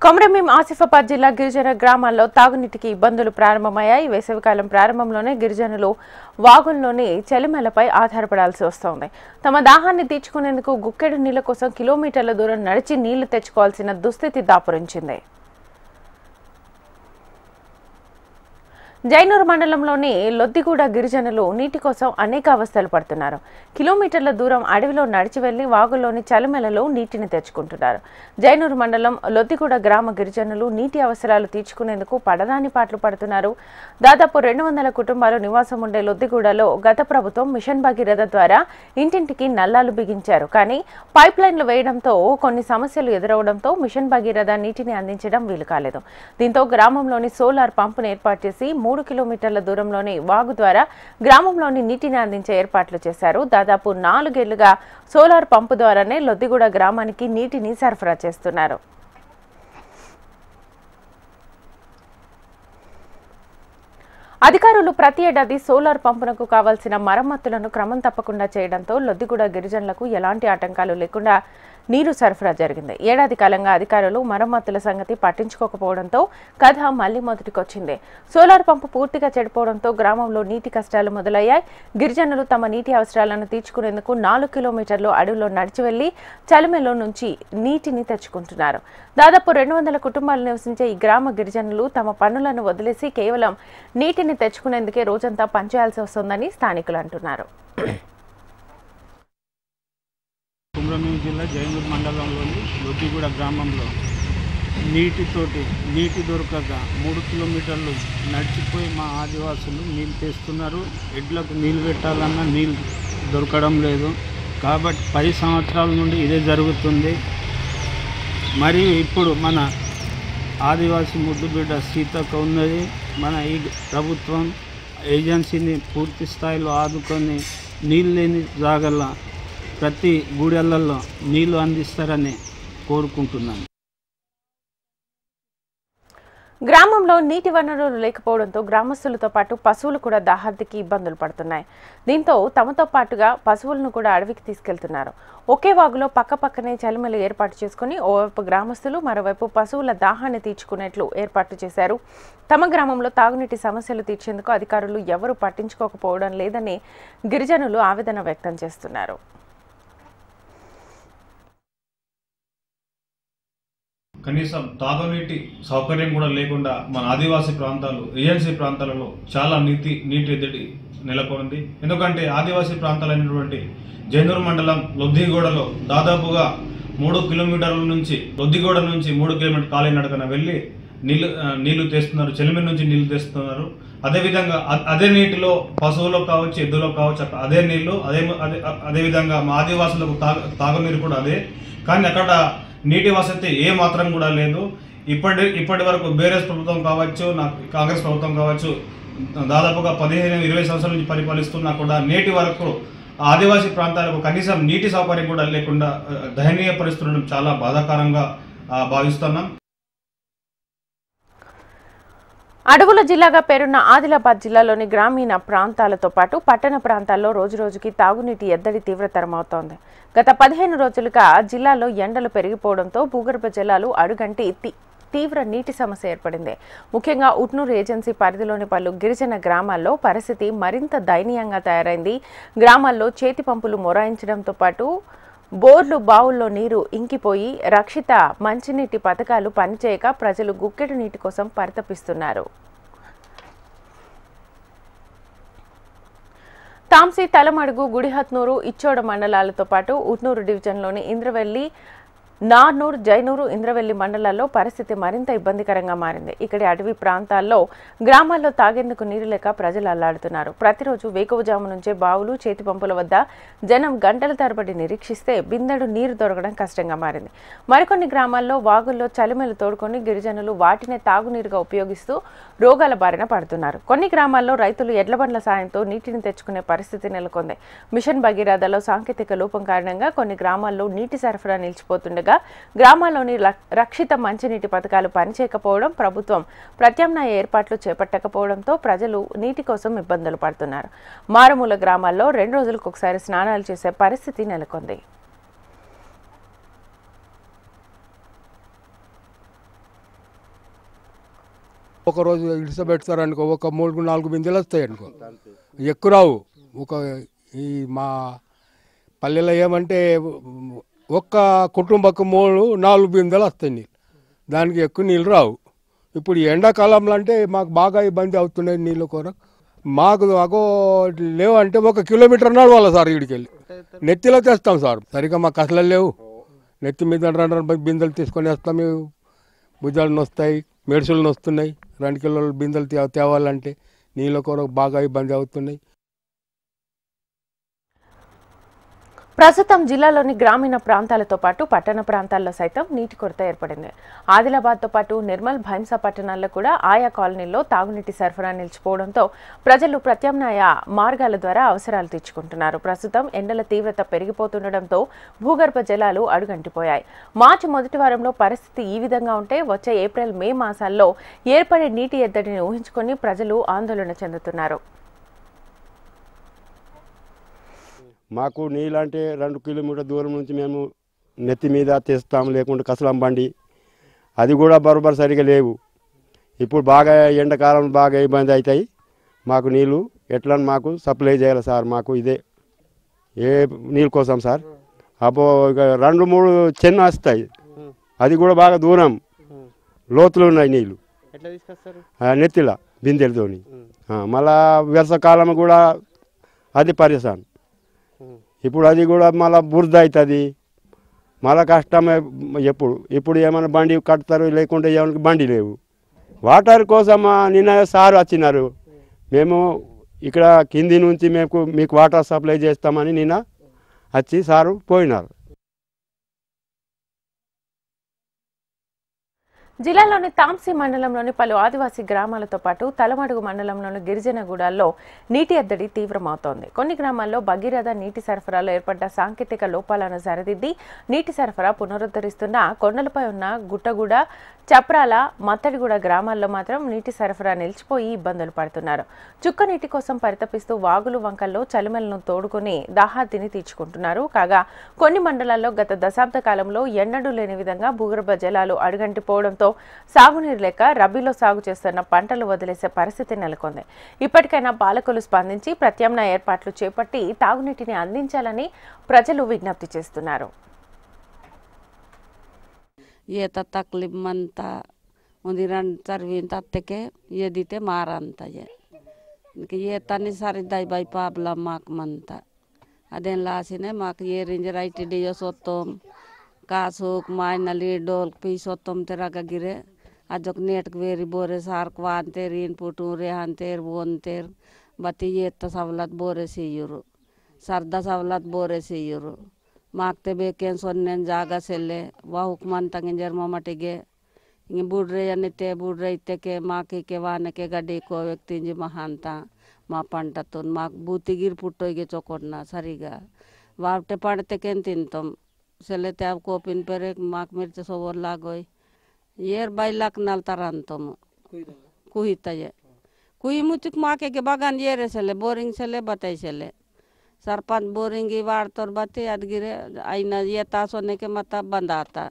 కొమరంభీం ఆసిఫాబాద్ జిల్లా గిరిజన గ్రామాల్లో తాగునీటికి ఇబ్బందులు ప్రారంభమయ్యాయి. వేసవికాలం ప్రారంభంలోనే గిరిజనులు వాగుల్లోని చలిమలపై ఆధారపడాల్సి వస్తోంది. తమ దాహాన్ని తీర్చుకునేందుకు గుక్కెడు నీళ్ల కోసం కిలోమీటర్ల దూరం నడిచి నీళ్లు తెచ్చుకోవాల్సిన దుస్థితి దాపురించింది. జైనూరు మండలంలోని లొద్దిగూడ గిరిజనులు నీటి కోసం అనేక అవస్థలు పడుతున్నారు. కిలోమీటర్ల దూరం అడవిలో నడిచి వెళ్లి వాగుల్లోని చలిమెలలో నీటిని తెచ్చుకుంటున్నారు. జైనూరు మండలం లొద్దిగూడ గ్రామ గిరిజనులు నీటి అవసరాలు తీర్చుకునేందుకు పడరాని పాటలు పడుతున్నారు. దాదాపు 200 కుటుంబాలు నివాసం ఉండే లొద్దిగూడలో గత ప్రభుత్వం మిషన్ భగీరథ ద్వారా ఇంటింటికి నల్లాలు బిగించారు. కానీ పైప్ లైన్లు వేయడంతో కొన్ని సమస్యలు ఎదురవడంతో మిషన్ భగీరథ నీటిని అందించడం వీలు కాలేదు. దీంతో గ్రామంలోని సోలార్ పంపును ఏర్పాటు చేసి 3 కిలోమీటర్ల దూరంలోని వాగు ద్వారా గ్రామంలోని నీటిని అందించే ఏర్పాట్లు చేశారు. దాదాపు 4 ఏళ్లుగా సోలార్ పంపు ద్వారానే లొద్దిగూడ గ్రామానికి నీటిని సరఫరా చేస్తున్నారు. అధికారులు ప్రతి ఏడాది సోలార్ పంపునకు కావాల్సిన మరమ్మతులను క్రమం తప్పకుండా చేయడంతో లొద్దిగూడ గిరిజనులకు ఎలాంటి ఆటంకాలు లేకుండా నీరు సరఫరా జరిగింది. ఏడాది కాలంగా అధికారులు మరమ్మతుల సంగతి పట్టించుకోకపోవడంతో కథ మళ్లీ మొదటికొచ్చింది. సోలార్ పంపు పూర్తిగా చెడిపోవడంతో గ్రామంలో నీటి కష్టాలు మొదలయ్యాయి. గిరిజనులు తమ నీటి అవసరాలను తీర్చుకునేందుకు 4 కిలోమీటర్లు అడవిలో నడిచి వెళ్లి చలిమెలో నుంచి నీటిని తెచ్చుకుంటున్నారు. దాదాపు 200 కుటుంబాలు నివసించే ఈ గ్రామ గిరిజనులు తమ పనులను వదిలేసి కేవలం నీటిని తెచ్చుకునేందుకే రోజంతా పనిచేయాల్సి వస్తోందని స్థానికులు అంటున్నారు. కొమరంభీం జిల్లా జైనూరు మండలంలోని లొద్దిగూడ గ్రామంలో నీటి దొరకక 3 కిలోమీటర్లు నడిచిపోయి మా ఆదివాసులు నీళ్ళు తెస్తున్నారు. ఎడ్లకు నీళ్ళు పెట్టాలన్నా నీళ్ళు దొరకడం లేదు. కాబట్టి 10 సంవత్సరాల నుండి ఇదే జరుగుతుంది. మరియు ఇప్పుడు మన ఆదివాసీ ముద్దుబిడ్డ సీతక్క ఉన్నది. మన ఈ ప్రభుత్వం ఏజెన్సీని పూర్తి స్థాయిలో ఆదుకొని నీళ్ళు లేని జాగల్లా ప్రతి గూడెళ్లలో నీళ్లు అందిస్తారని కోరుకుంటున్నాను. గ్రామంలో నీటి వనరులు లేకపోవడంతో గ్రామస్తులతో పాటు పశువులు కూడా దాహార్తికి ఇబ్బందులు పడుతున్నాయి. దీంతో తమతో పాటుగా పశువులను కూడా అడవికి తీసుకెళ్తున్నారు. ఒకే వాగులో పక్కపక్కనే చలిమలు ఏర్పాటు చేసుకుని ఓవైపు గ్రామస్తులు మరోవైపు పశువుల దాహాన్ని తీర్చుకునేట్లు ఏర్పాటు చేశారు. తమ గ్రామంలో తాగునీటి సమస్యలు తీర్చేందుకు అధికారులు ఎవరూ పట్టించుకోకపోవడం లేదని గిరిజనులు ఆవేదన వ్యక్తం చేస్తున్నారు. కనీసం తాగునీటి సౌకర్యం కూడా లేకుండా మన ఆదివాసీ ప్రాంతాలు ఏజెన్సీ ప్రాంతాలలో చాలా నీటి ఎద్దడి నెలకొంది. ఎందుకంటే ఆదివాసీ ప్రాంతాలైనటువంటి జైనూరు మండలం లొద్దిగూడలో దాదాపుగా 3 కిలోమీటర్ల నుంచి లొద్దిగూడ నుంచి 3 కిలోమీటర్ కాలినడకన వెళ్ళి నీళ్లు తెస్తున్నారు. చెలిమి నుంచి నీళ్లు తెస్తున్నారు. అదేవిధంగా అదే నీటిలో పశువులో కావచ్చు, ఎద్దులో కావచ్చు, అదే నీళ్లు అదేవిధంగా మా ఆదివాసులకు తాగునీరు కూడా అదే. కానీ అక్కడ నీటి వసతి ఏ మాత్రం కూడా లేదు. ఇప్పటి వరకు బీఆర్ఎస్ ప్రభుత్వం కావచ్చు, కాంగ్రెస్ ప్రభుత్వం కావచ్చు, దాదాపుగా 15-20 సంవత్సరాల నుంచి పరిపాలిస్తున్నా కూడా నేటి వరకు ఆదివాసీ ప్రాంతాలకు కనీసం నీటి సౌకర్యం కూడా లేకుండా దయనీయ పరిస్థితులను చాలా బాధాకరంగా భావిస్తున్నాం. అడవుల జిల్లాగా పేరున్న ఆదిలాబాద్ జిల్లాలోని గ్రామీణ ప్రాంతాలతో పాటు పట్టణ ప్రాంతాల్లో రోజురోజుకి తాగునీటి ఎద్దడి తీవ్రతరమవుతోంది. గత 15 రోజులుగా జిల్లాలో ఎండలు పెరిగిపోవడంతో భూగర్భ జలాలు అడుగంటి తీవ్ర నీటి సమస్య ఏర్పడింది. ముఖ్యంగా ఉట్నూరు ఏజెన్సీ పరిధిలోని పలు గిరిజన గ్రామాల్లో పరిస్థితి మరింత దయనీయంగా తయారైంది. గ్రామాల్లో చేతి పంపులు మొరాయించడంతో పాటు బోర్లు బావుల్లో నీరు ఇంకిపోయి రక్షిత మంచినీటి పథకాలు పనిచేయక ప్రజలు గుక్కెడు నీటి కోసం పరితపిస్తున్నారు. తాంసీ, తలమడుగు, గుడిహత్నూరు, ఇచ్చోడ మండలాలతో పాటు ఉట్నూరు డివిజన్లోని ఇంద్రవెల్లి, నార్నూర్, జైనూరు, ఇంద్రవెల్లి మండలాల్లో పరిస్థితి మరింత ఇబ్బందికరంగా మారింది. ఇక్కడి అటవీ ప్రాంతాల్లో గ్రామాల్లో తాగేందుకు నీరు లేక ప్రజలు అల్లాడుతున్నారు. ప్రతిరోజు వేకువజాము నుంచే బావులు, చేతి పంపుల వద్ద జనం గంటల తరబడి నిరీక్షిస్తే బిందెడు నీరు దొరకడం కష్టంగా మారింది. మరికొన్ని గ్రామాల్లో వాగుల్లో చలిమెలు తోడుకొని గిరిజనులు వాటినే తాగునీరుగా ఉపయోగిస్తూ రోగాల బారిన పడుతున్నారు. కొన్ని గ్రామాల్లో రైతులు ఎడ్లబండ్ల సాయంతో నీటిని తెచ్చుకునే పరిస్థితి నెలకొంది. మిషన్ భగీరథలో సాంకేతిక లోపం కారణంగా కొన్ని గ్రామాల్లో నీటి సరఫరా నిలిచిపోతుండగా గ్రామాల్లోని రక్షిత మంచినీటి పథకాలు పనిచేయకపోవడం, ప్రభుత్వం ప్రత్యామ్నాయ ఏర్పాట్లు చేపట్టకపోవడంతో ప్రజలు నీటి కోసం ఇబ్బందులు పడుతున్నారు. మారుమూల గ్రామాల్లో 2 రోజులకు ఒకసారి స్నానాలు చేసే పరిస్థితి నెలకొంది. ఒకరోజు ఇడిసబెడతారు అనుకో, ఒక 3-4 బిందెలు వస్తాయి అనుకో, ఎక్కువ రావు. ఒక ఈ మా పల్లెలో ఏమంటే ఒక్క కుటుంబకు 3-4 బిందెలు వస్తాయి నీళ్ళు, దానికి ఎక్కువ నీళ్ళు రావు. ఇప్పుడు ఎండాకాలంలో అంటే మాకు బాగా ఇబ్బంది అవుతున్నాయి నీళ్ళ కొరకు. మాకు అగో లేవంటే 1 కిలోమీటర్ నడవాలి సార్. ఇడికి వెళ్ళి నెత్తిలో తెస్తాం సార్. సరిగ్గా మాకు అసలు లేవు. నెత్తి మీద 2 బిందెలు తీసుకొని వేస్తాం. భుజాలు నొస్తాయి, మెడుసులు నొస్తున్నాయి. 2 కిలోల బిందెలు తేవాలంటే నీళ్ళ కొరకు బాగా ఇబ్బంది అవుతున్నాయి. ప్రస్తుతం జిల్లాలోని గ్రామీణ ప్రాంతాలతో పాటు పట్టణ ప్రాంతాల్లో సైతం నీటి కొరత ఏర్పడింది. ఆదిలాబాద్తో పాటు నిర్మల్, భైంసా పట్టణాల్లో కూడా ఆయా కాలనీల్లో తాగునీటి సరఫరా నిలిచిపోవడంతో ప్రజలు ప్రత్యామ్నాయ మార్గాల ద్వారా అవసరాలు తీర్చుకుంటున్నారు. ప్రస్తుతం ఎండల తీవ్రత పెరిగిపోతుండటంతో భూగర్భ జలాలు అడుగంటిపోయాయి. మార్చి మొదటి వారంలో పరిస్థితి ఈ విధంగా ఉంటే వచ్చే ఏప్రిల్, మే మాసాల్లో ఏర్పడే నీటి ఎద్దడిని ఊహించుకొని ప్రజలు ఆందోళన చెందుతున్నారు. మాకు నీళ్ళంటే 2 కిలోమీటర్ దూరం నుంచి మేము నెత్తి మీద తెస్తాము, లేకుంటే కసలం బండి, అది కూడా బరోబర్ సరిగా లేవు. ఇప్పుడు బాగా ఎండాకాలం బాగా ఇబ్బంది అవుతాయి. మాకు నీళ్ళు ఎట్లా మాకు సప్లై చేయాలి సార్. మాకు ఇదే ఏ నీళ్ళ కోసం సార్. అబ్బో ఇక 2-3 చెన్న వస్తాయి, అది కూడా బాగా దూరం లోతులు ఉన్నాయి నీళ్ళు, నెత్తిల బిందెలతోని. మళ్ళా వర్షాకాలం కూడా అది పరిశాన్. ఇప్పుడు అది కూడా మళ్ళీ బురద అవుతుంది, మళ్ళీ కష్టమే. ఇప్పుడు ఏమైనా బండి కడతారు, లేకుంటే ఏమైనా బండి లేవు. వాటర్ కోసం నిన్న సార్ వచ్చినారు. మేము ఇక్కడ కింది నుంచి మీకు వాటర్ సప్లై చేస్తామని నిన్న వచ్చి సారు పోయినారు. జిల్లాలోని తాంసీ మండలంలోని పలు ఆదివాసీ గ్రామాలతో పాటు తలమడుగు మండలంలోని గిరిజన గూడాల్లో నీటి ఎద్దడి తీవ్రమవుతోంది. కొన్ని గ్రామాల్లో భగీరథ నీటి సరఫరాలో ఏర్పడ్డ సాంకేతిక లోపాలను సరిదిద్ది నీటి సరఫరా పునరుద్ధరిస్తున్న కొండలపై ఉన్న గుట్టగూడ, చప్రాల, మత్తడిగూడ గ్రామాల్లో మాత్రం నీటి సరఫరా నిలిచిపోయి ఇబ్బందులు పడుతున్నారు. చుక్క నీటి కోసం పరితపిస్తూ వాగులు, వంకల్లో చలిమలను తోడుకుని దాహార్తిని తీర్చుకుంటున్నారు. కాగా కొన్ని మండలాల్లో గత దశాబ్ద కాలంలో ఎన్నడూ లేని విధంగా భూగర్భ జలాలు అడుగంటిపోవడంతో సాగునీరు లేక రబీలో సాగు చేస్తున్న పంటలు వదిలేసే పరిస్థితి నెలకొంది. ఇప్పటికైనా పాలకులు స్పందించి ప్రత్యామ్నాయ ఏర్పాట్లు చేపట్టి తాగునీటిని అందించాలని ప్రజలు విజ్ఞప్తి చేస్తున్నారు. ये तो तकलीफ मनता उन्हीं सर्विन तत्ते ये दीते मारंता ये तनी सारी दाई बाई पाबला माक मनता अदेन लासिने माक ये रेंज राइट डियो सोतम कासुक माइनली डोल पी सोतम तेरा का गिरे अजोक नेट वेरी बोरे सार्क वांतेर इनपुट रे हंतेर बोनतेर बती ये तो सवलत बोरे से यूरो सर्दा सवलत बोरे से यूरो माकते बेकेन सोन्नेन जागा सेले वाहुकमान तंगिंजर ममटिगे इंगे बुड्रे यनिते बुड्रे इत्तेके माकी के वानके गड्डी को व्यक्ति जी महांता మా పంటతో మాకు బూతిగిరి పుట్టోయిగే చొకొట్నా సరిగా వాటే పడతేకేం తింటాం సెలెతే అవి కోపిన పేరే మాకు మిర్చి సోవర్ లాగోయ్ ఏర్ బైలాక్ నల్తారంతము కుహితయే కుయి ముచ్చుకు మాకే బగాన్ ఏరే సెలే బోరింగ్ సెలే బతాయి సెలే सरपंच बोरिंग वाड़तोर बते अदगिरे आईना ये तासोने के मत बंद आता